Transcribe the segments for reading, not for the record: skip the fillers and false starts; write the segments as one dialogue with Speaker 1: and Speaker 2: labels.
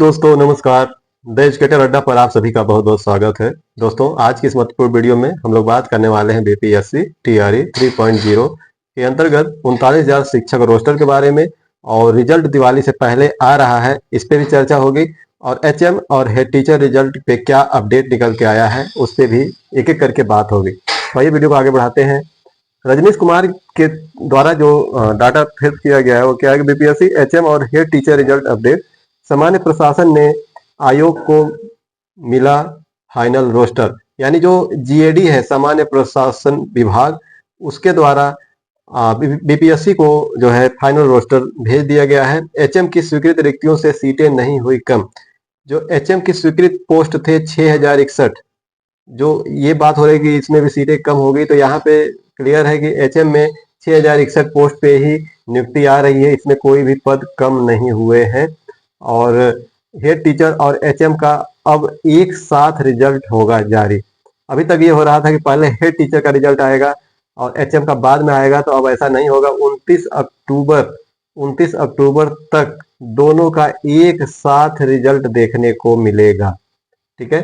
Speaker 1: दोस्तों नमस्कार। The educator अड्डा पर आप सभी का बहुत बहुत स्वागत है। दोस्तों आज की इस महत्वपूर्ण वीडियो में हम लोग बात करने वाले हैं बीपीएससी टीआरई 3.0 के अंतर्गत 39,000 शिक्षक रोस्टर के बारे में। और रिजल्ट दिवाली से पहले आ रहा है, इस पे भी चर्चा होगी। और एचएम और हेड टीचर रिजल्ट पे क्या अपडेट निकल के आया है उस पे भी एक एक करके बात होगी। तो ये वीडियो को आगे बढ़ाते हैं। रजनीश कुमार के द्वारा जो डाटा फीड किया गया है वो क्या है कि बीपीएससी एचएम और हेड टीचर रिजल्ट अपडेट। सामान्य प्रशासन ने आयोग को मिला फाइनल रोस्टर, यानी जो जीएडी है सामान्य प्रशासन विभाग, उसके द्वारा बीपीएससी को जो है फाइनल रोस्टर भेज दिया गया है। एचएम की स्वीकृत रिक्तियों से सीटें नहीं हुई कम। जो एचएम की स्वीकृत पोस्ट थे 6061, जो ये बात हो रही है कि इसमें भी सीटें कम हो गई, तो यहाँ पे क्लियर है कि एचएम में 6061 पोस्ट पे ही नियुक्ति आ रही है, इसमें कोई भी पद कम नहीं हुए हैं। और हेड टीचर और एचएम का अब एक साथ रिजल्ट होगा जारी। अभी तक ये हो रहा था कि पहले हेड टीचर का रिजल्ट आएगा और एचएम का बाद में आएगा, तो अब ऐसा नहीं होगा। 29 अक्टूबर तक दोनों का एक साथ रिजल्ट देखने को मिलेगा। ठीक है।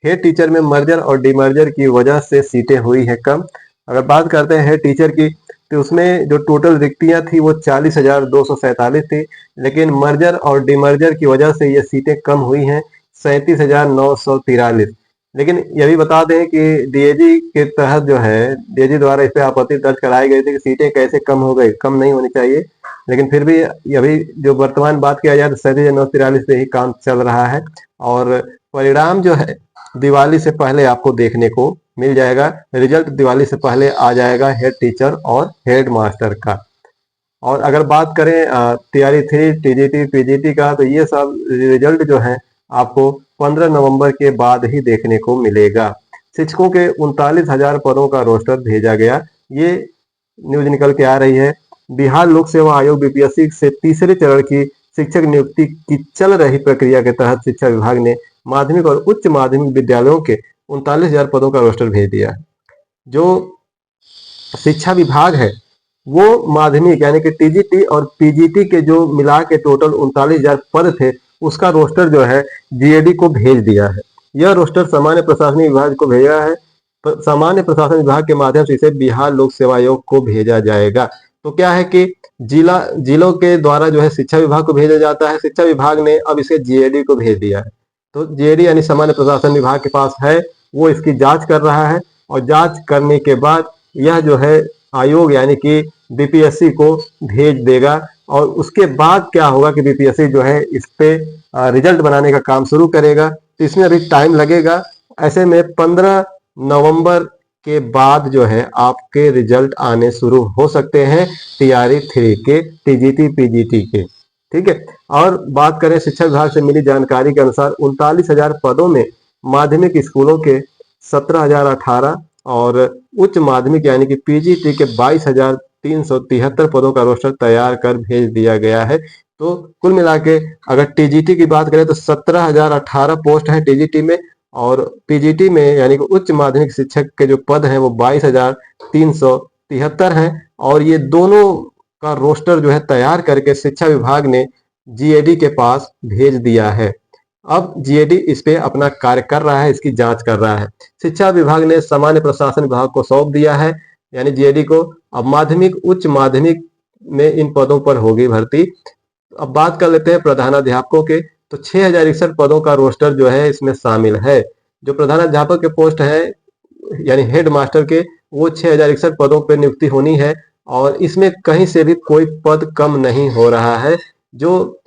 Speaker 1: हेड टीचर में मर्जर और डिमर्जर की वजह से सीटें हुई है कम। अगर बात करते हैं हेड टीचर की, तो उसमें जो टोटल रिक्तियां थी वो 40,247 थी, लेकिन मर्जर और डिमर्जर की वजह से ये सीटें कम हुई हैं 37,943। लेकिन ये भी बता दें कि डीएजी के तहत जो है डीएजी द्वारा इस पे आपत्ति दर्ज कराई गई थी कि सीटें कैसे कम हो गई, कम नहीं होनी चाहिए। लेकिन फिर भी अभी जो वर्तमान बात किया जाए तो 37,943 पे ही काम चल रहा है। और परिणाम जो है दिवाली से पहले आपको देखने को मिल जाएगा। रिजल्ट दिवाली से पहले आ जाएगा हेड टीचर और हेड मास्टर का। और अगर बात करें टीआरई 3 टीजीटी पीजीटी का, तो ये सब रिजल्ट जो है आपको 15 नवंबर के बाद ही देखने को मिलेगा। शिक्षकों के 39,000 पदों का रोस्टर भेजा गया, ये न्यूज निकल के आ रही है। बिहार लोक सेवा आयोग बीपीएससी से तीसरे चरण की शिक्षक नियुक्ति की चल रही प्रक्रिया के तहत शिक्षा विभाग ने माध्यमिक और उच्च माध्यमिक विद्यालयों के 39,000 पदों का रोस्टर भेज दिया है। जो शिक्षा विभाग है वो माध्यमिक यानी कि टीजीटी और पीजीटी के जो मिला के टोटल 39,000 पद थे, उसका रोस्टर जो है जीएडी को भेज दिया है। यह रोस्टर सामान्य प्रशासनिक विभाग को भेजा है। सामान्य प्रशासन विभाग के माध्यम से इसे बिहार लोक सेवा आयोग को भेजा जाएगा। तो क्या है कि जिलों के द्वारा जो है शिक्षा विभाग को भेजा जाता है, शिक्षा विभाग ने अब इसे जीएडी को भेज दिया है। तो जीएडी यानी सामान्य प्रशासन विभाग के पास है, वो इसकी जांच कर रहा है। और जांच करने के बाद यह जो है आयोग यानी कि बीपीएससी को भेज देगा। और उसके बाद क्या होगा कि बीपीएससी जो है इस पे रिजल्ट बनाने का काम शुरू करेगा। तो इसमें अभी टाइम लगेगा। ऐसे में 15 नवंबर के बाद जो है आपके रिजल्ट आने शुरू हो सकते हैं टीआरई 3 के, टीजीटी पीजीटी के। ठीक है। और बात करें शिक्षा विभाग से मिली जानकारी के अनुसार 39,000 पदों में माध्यमिक स्कूलों के 17,018 और उच्च माध्यमिक यानी कि पीजीटी के 22,373 पदों का रोस्टर तैयार कर भेज दिया गया है। तो कुल मिला के अगर टीजीटी की बात करें तो 17,018 पोस्ट है टीजीटी में, और पीजीटी में यानी कि उच्च माध्यमिक शिक्षक के जो पद हैं वो 22,373 हैं। और ये दोनों का रोस्टर जो है तैयार करके शिक्षा विभाग ने जीएडी के पास भेज दिया है। अब जीएडी इस पे अपना कार्य कर रहा है, इसकी जांच कर रहा है। शिक्षा विभाग ने सामान्य प्रशासन विभाग को सौंप दिया है यानी जीएडी को। अब माध्यमिक उच्च माध्यमिक में इन पदों पर होगी भर्ती। अब बात कर लेते हैं प्रधानाध्यापकों के, तो 6061 पदों का रोस्टर जो है इसमें शामिल है। जो प्रधानाध्यापक के पोस्ट है यानी हेड मास्टर के, वो 6061 पदों पर नियुक्ति होनी है। और इसमें कहीं से भी कोई पद कम नहीं हो रहा है। जो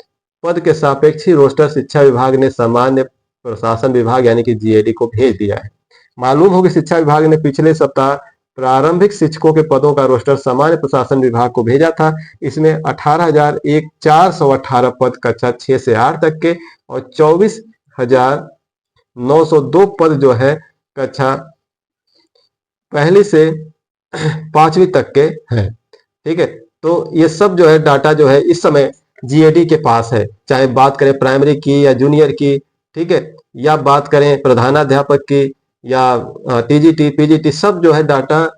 Speaker 1: पद के सापेक्ष ही रोस्टर शिक्षा विभाग ने सामान्य प्रशासन विभाग यानी कि जीएडी को भेज दिया है। मालूम हो कि शिक्षा विभाग ने पिछले सप्ताह प्रारंभिक शिक्षकों के पदों का रोस्टर सामान्य प्रशासन विभाग को भेजा था। इसमें 18,418 पद कक्षा 6 से 8 तक के और 24,902 पद जो है कक्षा पहली से 5वीं तक के हैं। ठीक है। तो ये सब जो है डाटा जो है इस समय जीएडी के पास है, चाहे बात करें प्राइमरी की या जूनियर की। ठीक है। या बात करें प्रधानाध्यापक की या टीजीटी पीजीटी, सब जो है डाटा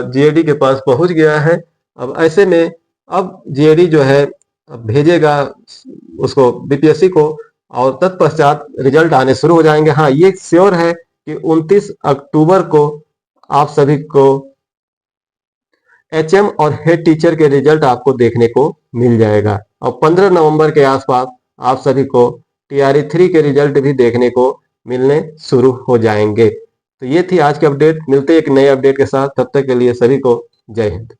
Speaker 1: जीएडी के पास पहुंच गया है। अब ऐसे में अब जीएडी जो है भेजेगा उसको बीपीएससी को, और तत्पश्चात रिजल्ट आने शुरू हो जाएंगे। हाँ, ये श्योर है कि 29 अक्टूबर को आप सभी को एचएम और हेड टीचर के रिजल्ट आपको देखने को मिल जाएगा और 15 नवंबर के आसपास आप सभी को टीआरई 3 के रिजल्ट भी देखने को मिलने शुरू हो जाएंगे। तो ये थी आज की अपडेट। मिलते हैं एक नए अपडेट के साथ, तब तक के लिए सभी को जय हिंद।